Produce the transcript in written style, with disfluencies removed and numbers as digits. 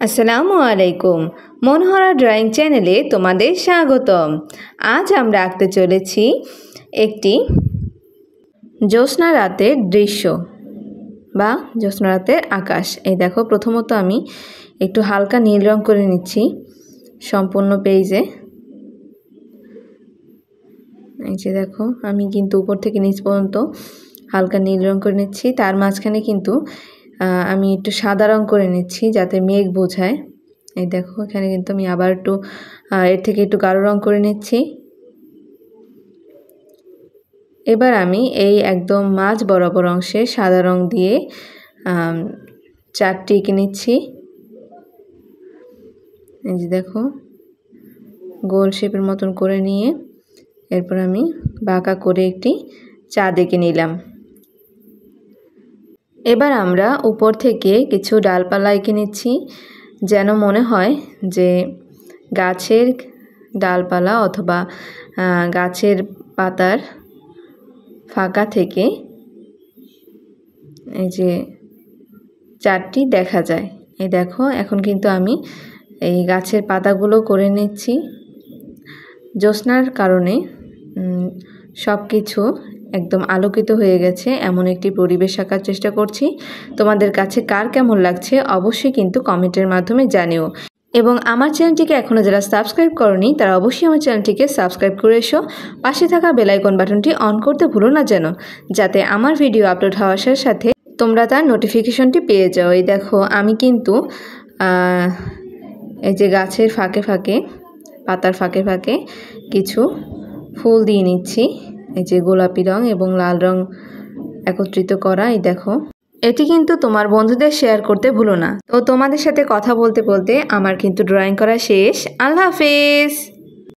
আসসালামু আলাইকুম। মনোহরা ড্রয়িং চ্যানেলে তোমাদের স্বাগতম। আজ আমরা আঁকতে চলেছি একটি জ্যোৎস্না রাতের দৃশ্য বা জ্যোৎস্না রাতের আকাশ। এই দেখো, প্রথমত আমি একটু হালকা নীল রং করে নিচ্ছি সম্পূর্ণ পেজে। এই যে দেখো, আমি কিন্তু উপর থেকে নিচ পর্যন্ত হালকা নীল রং করে নিচ্ছি। তার মাঝখানে কিন্তু আমি একটু সাদা রং করে নিচ্ছি যাতে মেঘ বোঝায়। এই দেখো, এখানে কিন্তু আমি আবার একটু এর থেকে একটু গাঢ় রং করে নিচ্ছি। এবার আমি এই একদম মাঝ বরাবর অংশে সাদা রং দিয়ে চারটি এঁকে নিচ্ছি। এই যে দেখো, গোল শেপের মতন করে নিয়ে এরপর আমি বাঁকা করে একটি চাঁদ এঁকে নিলাম। এবার আমরা উপর থেকে কিছু ডালপালা এঁকে নিচ্ছি, যেন মনে হয় যে গাছের ডালপালা অথবা গাছের পাতার ফাঁকা থেকে এই যে চারটি দেখা যায়। এই দেখো, এখন কিন্তু আমি এই গাছের পাতাগুলো করে নিচ্ছি। জ্যোৎস্নার কারণে সব কিছু একদম আলোকিত হয়ে গেছে, এমন একটি পরিবেশ আঁকার চেষ্টা করছি। তোমাদের কাছে কার কেমন লাগছে অবশ্যই কিন্তু কমেন্টের মাধ্যমে জানিও। এবং আমার চ্যানেলটিকে এখনও যারা সাবস্ক্রাইব করনি তারা অবশ্যই আমার চ্যানেলটিকে সাবস্ক্রাইব করে এসো। পাশে থাকা বেল আইকন বাটনটি অন করতে ভুলো না যেন, যাতে আমার ভিডিও আপলোড হওয়ার সাথে সাথে তোমরা তার নোটিফিকেশনটি পেয়ে যাও। এই দেখো, আমি কিন্তু এই যে গাছের ফাঁকে ফাঁকে, পাতার ফাঁকে ফাঁকে কিছু ফুল দিয়ে নিচ্ছি। এই যে গোলাপি রং এবং লাল রং একত্রিত করা। এই দেখো, এটি কিন্তু তোমার বন্ধুদের শেয়ার করতে ভুলো না। তো তোমাদের সাথে কথা বলতে বলতে আমার কিন্তু ড্রয়িং করা শেষ। আল্লাহ হাফেজ।